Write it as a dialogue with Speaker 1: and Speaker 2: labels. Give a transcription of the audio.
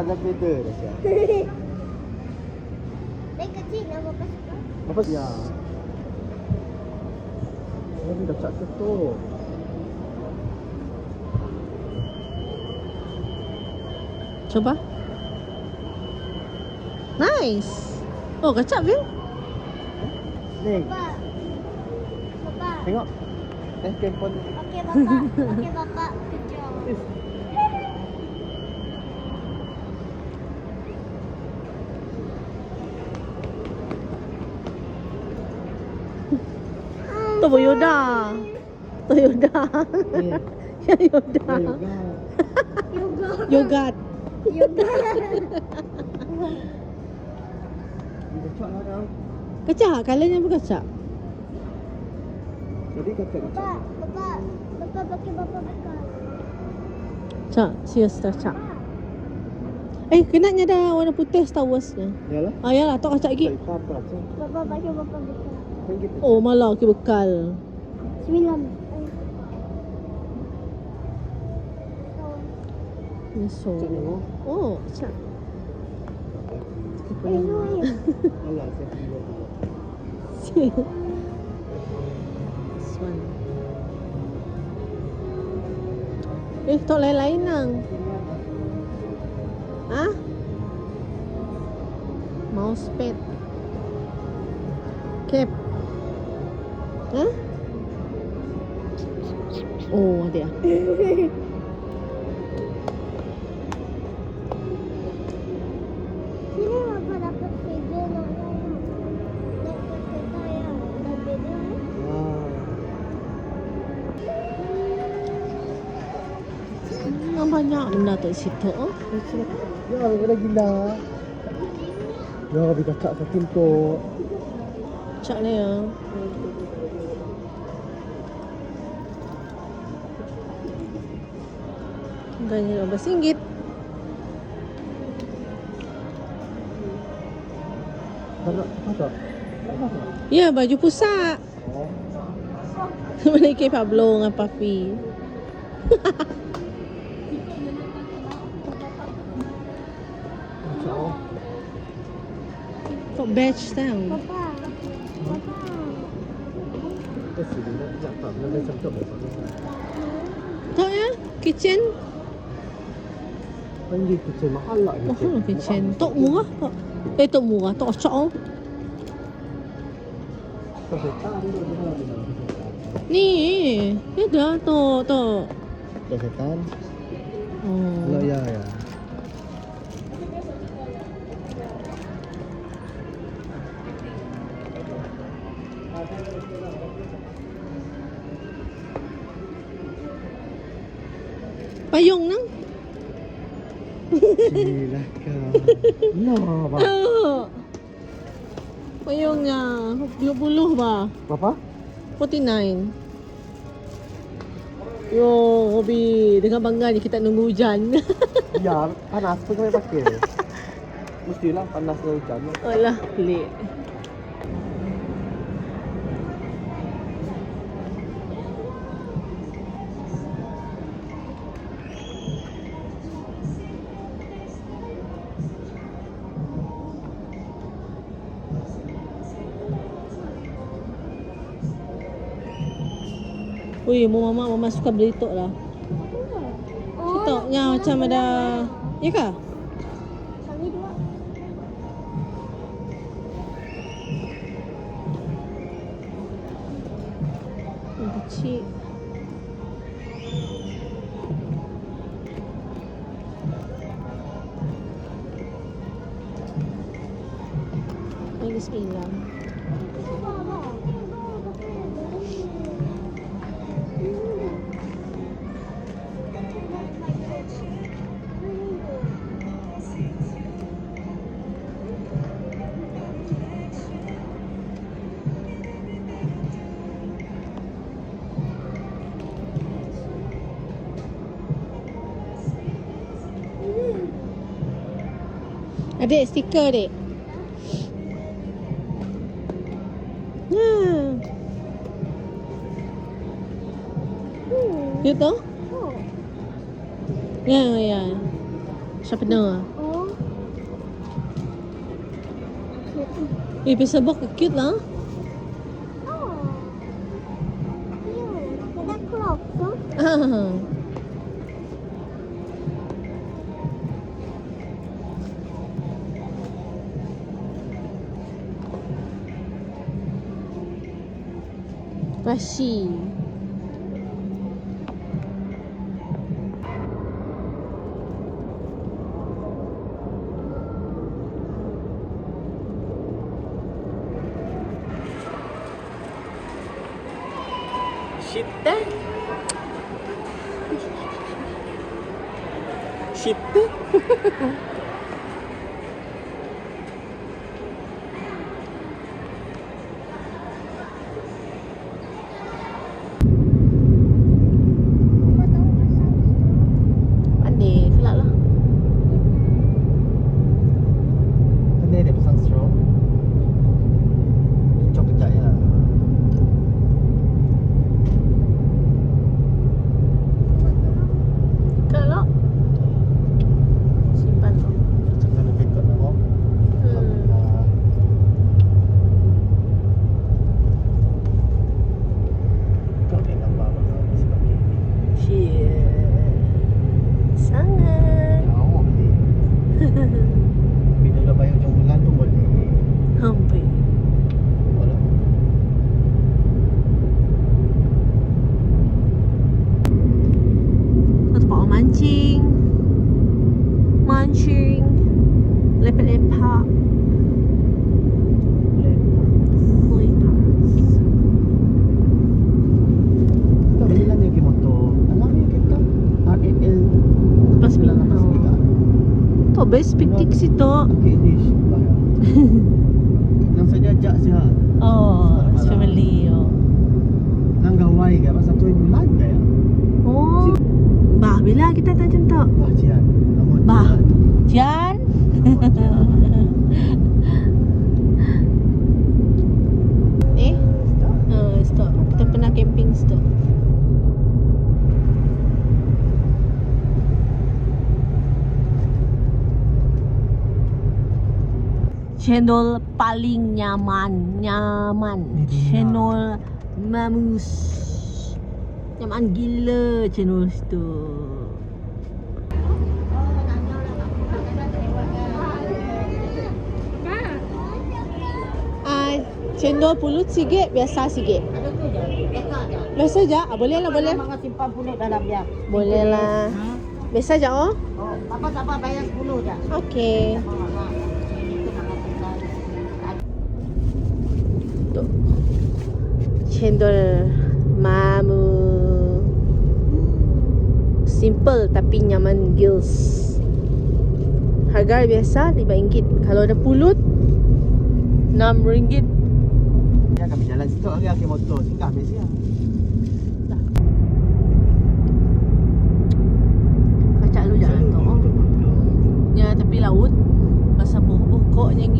Speaker 1: ada beda dah siap.
Speaker 2: Dari kecil nama suka.
Speaker 1: Apa ya? Ini dah cak ketuk.
Speaker 3: Coba. Nice. Oh, kacak Bil.
Speaker 1: Ni,
Speaker 2: Bapak. Bapak.
Speaker 1: tengok. Handphone.
Speaker 2: Okey bapak. Okey bapak. Kejap.
Speaker 3: Toyoda. Toyoda.
Speaker 1: Ni,
Speaker 3: Ya Yoda.
Speaker 1: yoga.
Speaker 2: Yoga.
Speaker 3: Yogat.
Speaker 2: Yoga.
Speaker 1: Ni kacak lah kau.
Speaker 3: Kacak, kalanya pun kacak.
Speaker 1: Jadi kacak kacak.
Speaker 2: Bapak. Bapak pakai bapak buka.
Speaker 3: Cak, serius dah cak. Kenanya dah warna putih Star Wars-nya.
Speaker 1: Yalah.
Speaker 3: Yalah, tak kacak lagi.
Speaker 1: Tak apa tu.
Speaker 2: Bapak pakai bapak buka.
Speaker 1: Kan kita.
Speaker 3: Oh, malah ke bekal.
Speaker 2: 9.
Speaker 3: Ni so.
Speaker 1: Cak tengok.
Speaker 3: Oh, cak.
Speaker 2: Ini.
Speaker 1: Alah, saya tengok.
Speaker 3: This one. Tok lain-lain nang. Ha? Mousepad. Cap. Ha? Oh, ada.
Speaker 2: Sini bapak dapat beda nak dapat kereta yang dah beda.
Speaker 3: Banyak benda tu situ. Oh.
Speaker 1: Ya, ada gila. Ya, habis kacak sakin tu.
Speaker 3: Cak ni ya. Harganya RM12.
Speaker 1: Apa tak?
Speaker 3: Ya, baju pusat.
Speaker 1: Oh.
Speaker 3: Mana ke Pablo dengan Papi.
Speaker 1: Kacak.
Speaker 3: Kok batch tau.
Speaker 2: Bapak. Bapak.
Speaker 1: Sini nak cakap nak cakap apa?
Speaker 3: Tak ya? Kitchen.
Speaker 1: Panggil kitchen mahal lah
Speaker 3: Oh, kitchen. Tok murah tak? Tok murah. Tok cok oh.
Speaker 1: Setan tu dia.
Speaker 3: Ni. Ni dah tok.
Speaker 1: Setan.
Speaker 3: Oh.
Speaker 1: Ya.
Speaker 3: Payung nang.
Speaker 1: Silakan. Nah, bang.
Speaker 3: Payungnya 20 ba?
Speaker 1: Berapa?
Speaker 3: 49. Yo, Hobi, dengan bangga ni kita nunggu hujan.
Speaker 1: Ya, panas pun kami pakai. Mestilah panas dan hujan.
Speaker 3: Alah, pelik. Ui, mama suka beli tok lah. Toknya macam ada. Ya kah?
Speaker 2: Kami dua.
Speaker 3: Yang kecil. Lagi 9. Adik, stiker adik. You tahu?
Speaker 2: Oh.
Speaker 3: Ya. Sharpener.
Speaker 2: Oh.
Speaker 3: Pizza box cute lah.
Speaker 2: Oh. Cute. Ada clock tu.
Speaker 3: Ah. Rashi. Shit. Shit. Pandai, kelak lah.
Speaker 1: Pandai dia pasang straw. Cok kejap ya.
Speaker 3: Kelak. Simpan tu.
Speaker 1: Cakap lebih kot nak. Kau ni gambar apa?
Speaker 3: Shit. Sangat.
Speaker 1: Jauh ni. Bila dah bayar hujung bulan tu boleh.
Speaker 3: Hampir.
Speaker 1: Boleh.
Speaker 3: Kau tempat orang mancing. Mancing. Lepak-lepak. Lepak.
Speaker 1: Kita beli lagi ke motor. Anak ni kita RAL
Speaker 3: Lepas
Speaker 1: 900 giga.
Speaker 3: tu best piknik situ.
Speaker 1: Okay, English. Nang saja ajak sihat.
Speaker 3: Oh, family. Oh.
Speaker 1: Nang gawai ke pasal tu bulan ke ya?
Speaker 3: Oh. Bah, bila kita tak macam tu?
Speaker 1: Bah cian. Namun
Speaker 3: Bah.
Speaker 1: cian.
Speaker 3: Cian.
Speaker 1: Namun cian.
Speaker 3: Eh? Stop. Kita pernah camping stop. Cendol paling nyaman.
Speaker 1: Di dunia.
Speaker 3: Cendol mamus. Nyaman gila cendol situ. Cendol pulut sikit, biasa sikit. Biasa je? Boleh lah, boleh.
Speaker 4: Mga simpan pulut dalam dia.
Speaker 3: Boleh lah. Biasa je oh?
Speaker 4: Oh, apa bayar 10 je.
Speaker 3: Okey. Tu. Cendol mamu. Simple tapi nyaman gils. Harga biasa RM5. Kalau ada pulut RM6.
Speaker 1: Ya kami jalan situ lagi ke motor. Singgah biasa.
Speaker 3: Kacak lu jalan tu. Ya tepi laut. Pasal pokok-pokok yang